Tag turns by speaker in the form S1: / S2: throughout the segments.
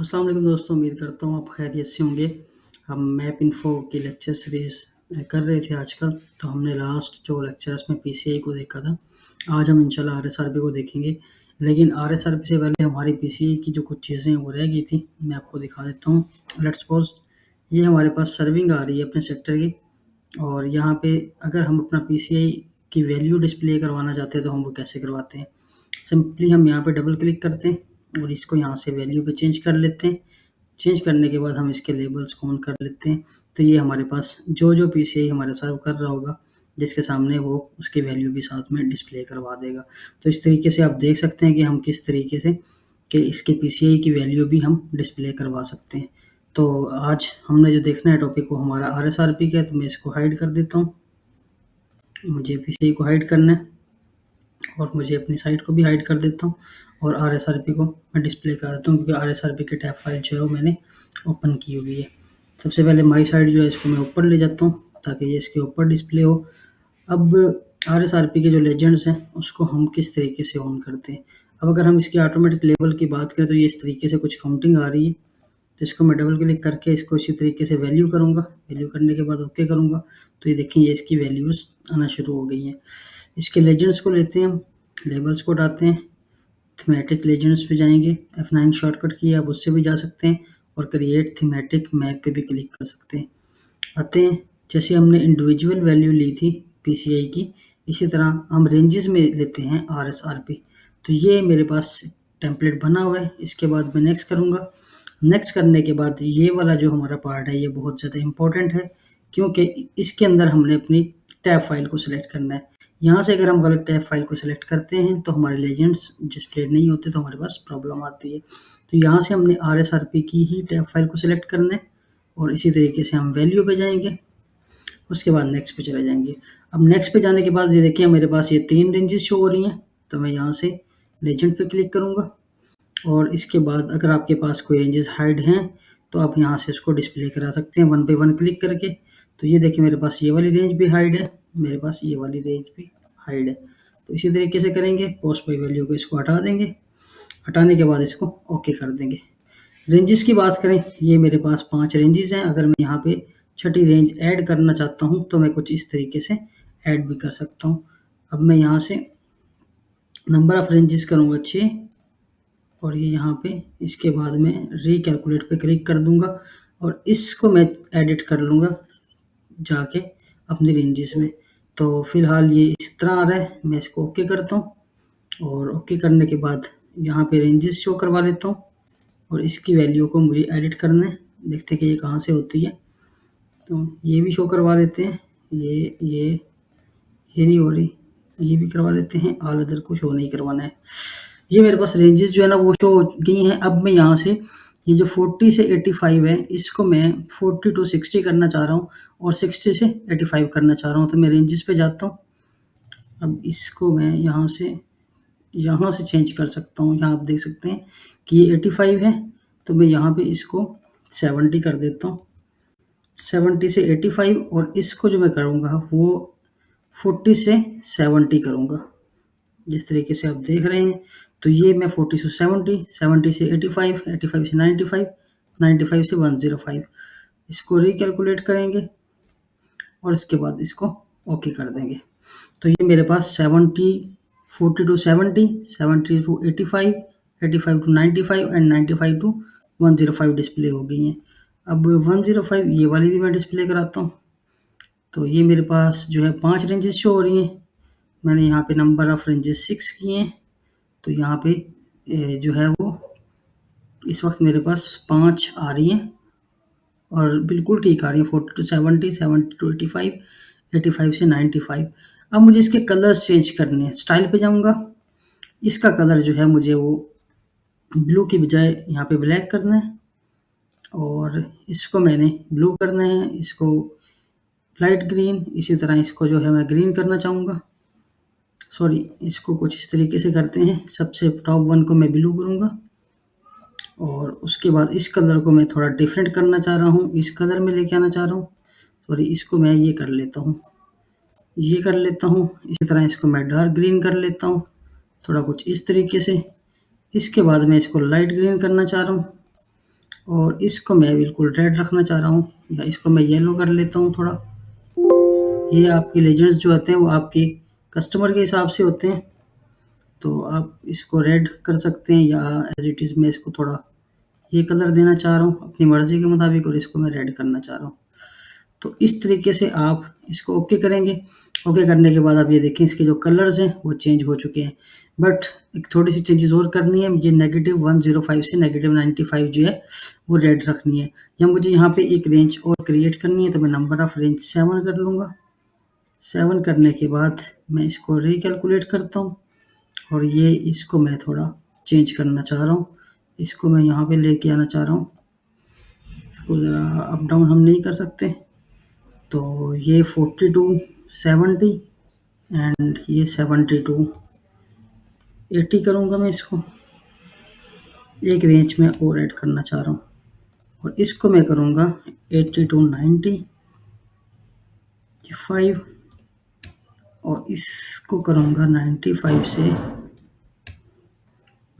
S1: अस्सलाम वालेकुम दोस्तों, उम्मीद करता हूँ आप खैरियत से होंगे। हम मैप इन्फो की लेक्चर सीरीज़ कर रहे थे आजकल, तो हमने लास्ट जो लेक्चर उसमें पीसीआई को देखा था। आज हम इंशाल्लाह आरएसआरपी को देखेंगे, लेकिन आरएसआरपी से पहले हमारी पीसीआई की जो कुछ चीज़ें वो रह गई थी, मैं आपको दिखा देता हूँ। लेट्स सपोज ये हमारे पास सर्विंग आ रही है अपने सेक्टर की, और यहाँ पे अगर हम अपना पीसीआई की वैल्यू डिस्प्ले करवाना चाहते हैं तो हम वो कैसे करवाते हैं। सिंपली हम यहाँ पे डबल क्लिक करते हैं और इसको यहाँ से वैल्यू पे चेंज कर लेते हैं। चेंज करने के बाद हम इसके लेबल्स को ऑन कर लेते हैं, तो ये हमारे पास जो पीसीआई हमारे सर्व कर रहा होगा, जिसके सामने वो उसकी वैल्यू भी साथ में डिस्प्ले करवा देगा। तो इस तरीके से आप देख सकते हैं कि हम किस तरीके से कि इसके पीसीआई की वैल्यू भी हम डिस्प्ले करवा सकते हैं। तो आज हमने जो देखना है टॉपिक वो हमारा आरएसआरपी का है, तो मैं इसको हाइड कर देता हूँ। मुझे पीसीआई को हाइड करना है और मुझे अपनी साइट को भी हाइड कर देता हूँ और आरएसआरपी को मैं डिस्प्ले कर देता हूँ, क्योंकि आरएसआरपी की टैब फाइल जो है वो मैंने ओपन की हुई है। सबसे पहले माई साइट जो है इसको मैं ऊपर ले जाता हूँ ताकि ये इसके ऊपर डिस्प्ले हो। अब आरएसआरपी के जो लेजेंड्स हैं उसको हम किस तरीके से ऑन करते हैं। अब अगर हम इसकी ऑटोमेटिक लेवल की बात करें तो ये इस तरीके से कुछ काउंटिंग आ रही है, तो इसको मैं डबल क्लिक करके इसको इसी तरीके से वैल्यू करूँगा। वैल्यू करने के बाद ओके करूँगा, तो ये देखिए ये इसकी वैल्यूज़ आना शुरू हो गई हैं। इसके लेजेंड्स को लेते हैं, हम लेबल्स को उठाते हैं, थीमेटिक लेजेंड्स पे जाएंगे। F9 शॉर्टकट की है, आप उससे भी जा सकते हैं और क्रिएट थीमेटिक मैप पे भी क्लिक कर सकते हैं। आते हैं, जैसे हमने इंडिविजुअल वैल्यू ली थी पीसीआई की, इसी तरह हम रेंजेस में लेते हैं आरएसआरपी। तो ये मेरे पास टेम्पलेट बना हुआ है। इसके बाद मैं नेक्स्ट करूँगा। नेक्स्ट करने के बाद ये वाला जो हमारा पार्ट है ये बहुत ज़्यादा इम्पोर्टेंट है, क्योंकि इसके अंदर हमने अपनी टैब फाइल को सिलेक्ट करना है। यहाँ से अगर हम गलत टैब फाइल को सिलेक्ट करते हैं तो हमारे लेजेंड्स डिस्प्ले नहीं होते, तो हमारे पास प्रॉब्लम आती है। तो यहाँ से हमने आरएसआरपी की ही टैब फाइल को सिलेक्ट करना है और इसी तरीके से हम वैल्यू पे जाएंगे, उसके बाद नेक्स्ट पे चले जाएंगे। अब नेक्स्ट पे जाने के बाद ये देखिए मेरे पास ये 3 रेंजेस शो हो रही हैं, तो मैं यहाँ से लेजेंड पे क्लिक करूँगा और इसके बाद अगर आपके पास कोई रेंजेस हाइड हैं तो आप यहाँ से इसको डिस्प्ले करा सकते हैं 1 पे 1 क्लिक करके। तो ये देखिए मेरे पास ये वाली रेंज भी हाइड है, मेरे पास ये वाली रेंज भी हाइड है। तो इसी तरीके से करेंगे, पोस्ट बाई वैल्यू को इसको हटा देंगे, हटाने के बाद इसको ओके कर देंगे। रेंजेस की बात करें, ये मेरे पास 5 रेंजेस हैं। अगर मैं यहाँ पे छठी रेंज ऐड करना चाहता हूँ तो मैं कुछ इस तरीके से ऐड भी कर सकता हूँ। अब मैं यहाँ से नंबर ऑफ रेंजेस करूँगा 6 और ये यहाँ पे इसके बाद में रिकैलकुलेट पे क्लिक कर दूंगा और इसको मैं एडिट कर लूँगा जाके अपनी रेंजेस में। तो फिलहाल ये इस तरह आ रहा है, मैं इसको ओके करता हूँ और ओके करने के बाद यहाँ पे रेंजेस शो करवा लेता हूँ और इसकी वैल्यू को मुझे एडिट करना है। देखते हैं कि ये कहाँ से होती है, तो ये भी शो करवा लेते हैं। ये नहीं हो रही, ये भी करवा लेते हैं। ऑल अदर को शो नहीं करवाना है। ये मेरे पास रेंजेस जो है ना वो शो हो गई हैं। अब मैं यहाँ से ये जो 40 से 85 है इसको मैं 40 to 60 करना चाह रहा हूँ और 60 से 85 करना चाह रहा हूँ। तो मैं रेंजेस पे जाता हूँ। अब इसको मैं यहाँ से चेंज कर सकता हूँ। यहाँ आप देख सकते हैं कि ये 85 है, तो मैं यहाँ पे इसको 70 कर देता हूँ। 70 से 85 और इसको जो मैं करूँगा वो 40 से 70 करूँगा, जिस तरीके से आप देख रहे हैं। तो ये मैं 40 से 70, 70 से 85, 85 से 95, 95 से 105 इसको रिकैलकुलेट करेंगे और इसके बाद इसको ओके कर देंगे। तो ये मेरे पास 40 to 70, 70 to 85, 85 to 95 and 95 to 105 display हो गई हैं। अब 105 ये वाली भी मैं डिस्प्ले कराता हूँ। तो ये मेरे पास जो है 5 रेंजेस शो हो रही हैं। मैंने यहाँ पे नंबर ऑफ रेंजेस 6 किए हैं, तो यहाँ पे जो है वो इस वक्त मेरे पास 5 आ रही हैं और बिल्कुल ठीक आ रही है। 40 to 70, 70 to 85, 85 से 95। अब मुझे इसके कलर्स चेंज करने हैं। स्टाइल पे जाऊँगा, इसका कलर जो है मुझे वो ब्लू की बजाय यहाँ पे ब्लैक करना है और इसको मैंने ब्लू करना है, इसको लाइट ग्रीन, इसी तरह इसको जो है मैं ग्रीन करना चाहूँगा। सॉरी, इसको कुछ इस तरीके से करते हैं। सबसे टॉप वन को मैं ब्लू करूँगा और उसके बाद इस कलर को मैं थोड़ा डिफरेंट करना चाह रहा हूँ, इस कलर में लेके आना चाह रहा हूँ। सॉरी, इसको मैं ये कर लेता हूँ, ये कर लेता हूँ। इसी तरह इसको मैं डार्क ग्रीन कर लेता हूँ, थोड़ा कुछ इस तरीके से। इसके बाद मैं इसको लाइट ग्रीन करना चाह रहा हूँ और इसको मैं बिल्कुल रेड रखना चाह रहा हूँ, या इसको मैं येलो कर लेता हूँ थोड़ा। ये आपके लेजेंड्स जो होते हैं वो आपके कस्टमर के हिसाब से होते हैं, तो आप इसको रेड कर सकते हैं, या एज इट इज़ मैं इसको थोड़ा ये कलर देना चाह रहा हूँ अपनी मर्ज़ी के मुताबिक, और इसको मैं रेड करना चाह रहा हूँ। तो इस तरीके से आप इसको ओके करेंगे। ओके करने के बाद आप ये देखें इसके जो कलर्स हैं वो चेंज हो चुके हैं, बट एक थोड़ी-सी चेंजेज़ और करनी है। ये -105 से -95 जो है वो रेड रखनी है, या मुझे यहाँ पे एक रेंज और क्रिएट करनी है, तो मैं नंबर ऑफ रेंज 7 कर लूँगा। 7 करने के बाद मैं इसको रिकैलकुलेट करता हूँ, और ये इसको मैं थोड़ा चेंज करना चाह रहा हूँ। इसको मैं यहाँ पे लेके आना चाह रहा हूँ। इसको ज़रा अप डाउन हम नहीं कर सकते, तो ये 42 70 एंड ये 72 80 करूँगा मैं इसको। एक रेंज में और ऐड करना चाह रहा हूँ, और इसको मैं करूँगा 80 to 95, और इसको करूँगा 95 से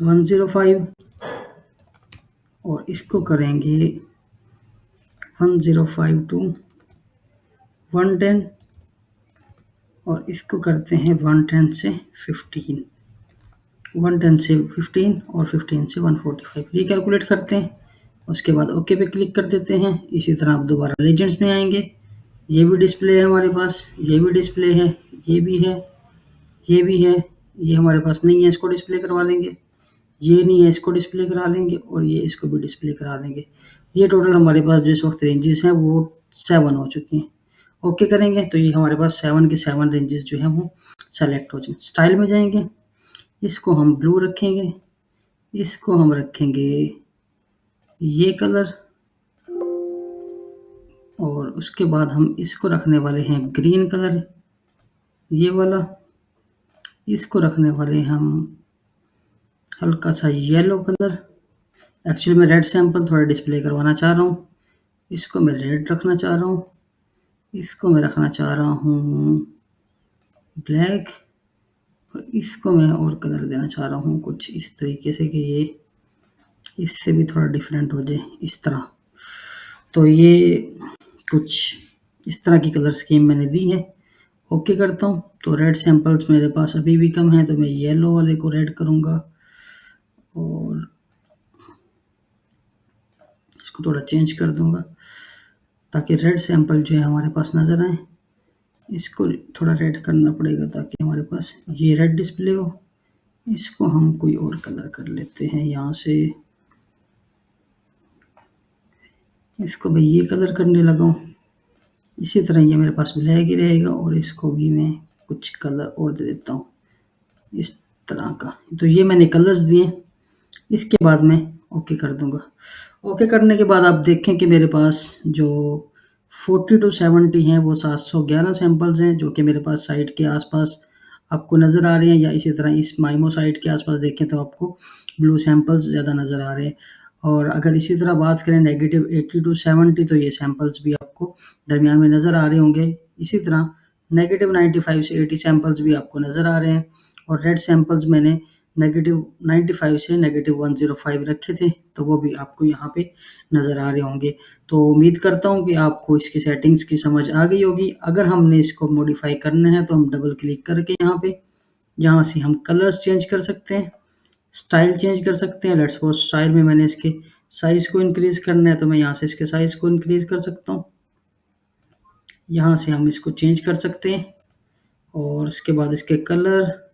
S1: 105, और इसको करेंगे 105 to 110, और इसको करते हैं 110 से 15, 110 से 15 और 15 से 145। रिकैलकुलेट करते हैं, उसके बाद ओके पे क्लिक कर देते हैं। इसी तरह आप दोबारा लेजेंड्स में आएंगे, ये भी डिस्प्ले है हमारे पास, ये भी डिस्प्ले है, ये भी है, ये भी है। ये हमारे पास नहीं है, इसको डिस्प्ले करवा लेंगे। ये नहीं है, इसको डिस्प्ले करा लेंगे, और ये इसको भी डिस्प्ले करा लेंगे। ये टोटल हमारे पास जो इस वक्त रेंजेस हैं वो 7 हो चुकी हैं। ओके करेंगे तो ये हमारे पास 7 के 7 रेंजेस जो हैं वो सेलेक्ट हो जाएंगे। स्टाइल में जाएंगे, इसको हम ब्लू रखेंगे, इसको हम रखेंगे ये कलर, और उसके बाद हम इसको रखने वाले हैं ग्रीन कलर, ये वाला। इसको रखने वाले हम हल्का सा येलो कलर। एक्चुअली मैं रेड सैंपल थोड़ा डिस्प्ले करवाना चाह रहा हूँ, इसको मैं रेड रखना चाह रहा हूँ। इसको मैं रखना चाह रहा हूँ ब्लैक, और इसको मैं और कलर देना चाह रहा हूँ कुछ इस तरीके से कि ये इससे भी थोड़ा डिफरेंट हो जाए, इस तरह। तो ये कुछ इस तरह की कलर स्कीम मैंने दी है। ओके करता हूँ, तो रेड सैंपल्स मेरे पास अभी भी कम है, तो मैं येलो वाले को रेड करूँगा, और इसको थोड़ा चेंज कर दूँगा ताकि रेड सैंपल जो है हमारे पास नज़र आए। इसको थोड़ा रेड करना पड़ेगा ताकि हमारे पास ये रेड डिस्प्ले हो। इसको हम कोई और कलर कर लेते हैं यहाँ से, इसको मैं ये कलर करने लगा हूँ। इसी तरह ये मेरे पास ब्लैक ही रहेगा, और इसको भी मैं कुछ कलर और दे देता हूँ इस तरह का। तो ये मैंने कलर्स दिए, इसके बाद मैं ओके कर दूँगा। ओके करने के बाद आप देखें कि मेरे पास जो 40 to 70 हैं वो 711 सैंपल्स हैं, जो कि मेरे पास साइट के आसपास आपको नज़र आ रहे हैं, या इसी तरह इस माइमो साइट के आसपास देखें तो आपको ब्लू सैंपल्स ज़्यादा नज़र आ रहे हैं। और अगर इसी तरह बात करें -80 to 70, तो ये सैंपल्स भी आपको दरमियान में नज़र आ रहे होंगे। इसी तरह -95 से 80 सैंपल्स भी आपको नज़र आ रहे हैं, और रेड सैंपल्स मैंने -95 से -105 रखे थे, तो वो भी आपको यहाँ पे नज़र आ रहे होंगे। तो उम्मीद करता हूँ कि आपको इसकी सेटिंग्स की समझ आ गई होगी। अगर हमने इसको मॉडिफाई करना है तो हम डबल क्लिक करके यहाँ से हम कलर्स चेंज कर सकते हैं, स्टाइल चेंज कर सकते हैं। लेट्स सपोज स्टाइल में मैंने इसके साइज़ को इंक्रीज़ करना है, तो मैं यहाँ से इसके साइज़ को इंक्रीज़ कर सकता हूँ। यहाँ से हम इसको चेंज कर सकते हैं, और उसके बाद इसके कलर,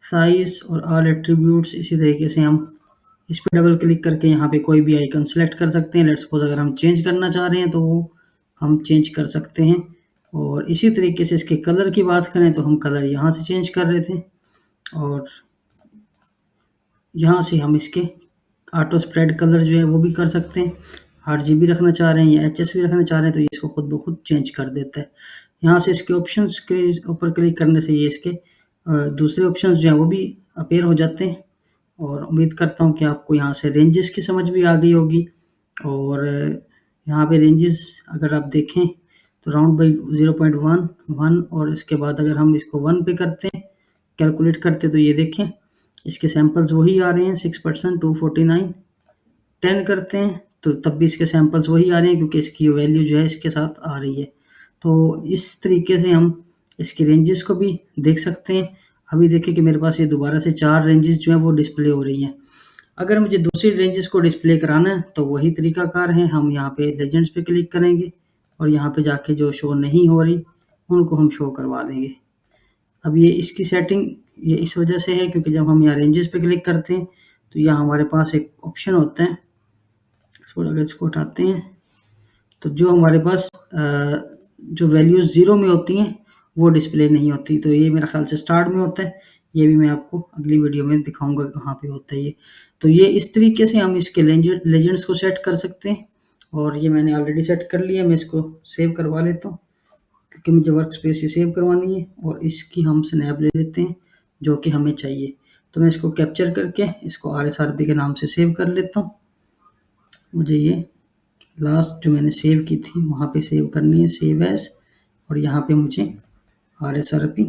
S1: साइज़ और ऑल एट्रीब्यूट्स, इसी तरीके से हम इस पे डबल क्लिक करके यहाँ पे कोई भी आइकन सेलेक्ट कर सकते हैं। लेट्स सपोज अगर हम चेंज करना चाह रहे हैं तो वो हम चेंज कर सकते हैं। और इसी तरीके से इसके कलर की बात करें तो हम कलर यहाँ से चेंज कर रहे थे, और यहाँ से हम इसके ऑटो स्प्रेड कलर जो है वो भी कर सकते हैं। RGB रखना चाह रहे हैं या HSV रखना चाह रहे हैं तो ये इसको खुद ब खुद चेंज कर देता है। यहाँ से इसके ऑप्शंस के ऊपर क्लिक करने से ये इसके दूसरे ऑप्शंस जो हैं वो भी अपीयर हो जाते हैं। और उम्मीद करता हूँ कि आपको यहाँ से रेंजेस की समझ भी आ गई होगी। और यहाँ पे रेंजेस अगर आप देखें तो राउंड बाई 0.1 1, और इसके बाद अगर हम इसको 1 पे करते हैं, कैलकुलेट करते, तो ये देखें इसके सैंपल्स वही आ रहे हैं 6%, 249। 10 करते हैं तो तब भी इसके सैंपल्स वही आ रहे हैं क्योंकि इसकी वैल्यू जो है इसके साथ आ रही है। तो इस तरीके से हम इसकी रेंजेस को भी देख सकते हैं। अभी देखिए कि मेरे पास ये दोबारा से 4 रेंजेस जो हैं वो डिस्प्ले हो रही हैं। अगर मुझे दूसरी रेंजेस को डिस्प्ले कराना है तो वही तरीकाकार है, हम यहाँ पे लेजेंड्स पे क्लिक करेंगे और यहाँ पे जाके जो शो नहीं हो रही उनको हम शो करवा देंगे। अब ये इसकी सेटिंग ये इस वजह से है क्योंकि जब हम यहाँ रेंजेस पे क्लिक करते हैं तो यहाँ हमारे पास एक ऑप्शन होता है, अगर इसको हटाते हैं तो जो हमारे पास जो वैल्यूज़ 0 में होती हैं वो डिस्प्ले नहीं होती। तो ये मेरा ख्याल से स्टार्ट में होता है, ये भी मैं आपको अगली वीडियो में दिखाऊंगा कहाँ पे होता है ये। तो ये इस तरीके से हम इसके लेजेंड्स को सेट कर सकते हैं और ये मैंने ऑलरेडी सेट कर लिया। मैं इसको सेव करवा लेता हूँ क्योंकि मुझे वर्क स्पेस ये सेव करवानी है और इसकी हम स्नैप ले लेते हैं जो कि हमें चाहिए। तो मैं इसको कैप्चर करके इसको RSRP के नाम से सेव कर लेता हूँ। मुझे ये लास्ट जो मैंने सेव की थी वहाँ पे सेव करनी है, सेव एज, और यहाँ पे मुझे RSRP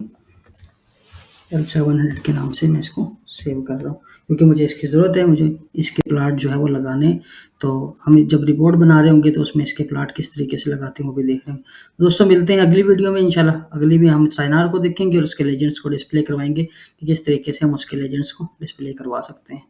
S1: L700 के नाम से मैं इसको सेव कर रहा हूँ क्योंकि मुझे इसकी ज़रूरत है, मुझे इसके प्लाट जो है वो लगाने। तो हम जब रिपोर्ट बना रहे होंगे तो उसमें इसके प्लाट किस तरीके से लगाते हैं वो भी देख रहे हैं। दोस्तों मिलते हैं अगली वीडियो में इंशाल्लाह। अगली में हम साइनार को देखेंगे और उसके लेजेंड्स को डिस्प्ले करवाएंगे कि किस तरीके से हम उसके लेजेंड्स को डिस्प्ले करवा सकते हैं।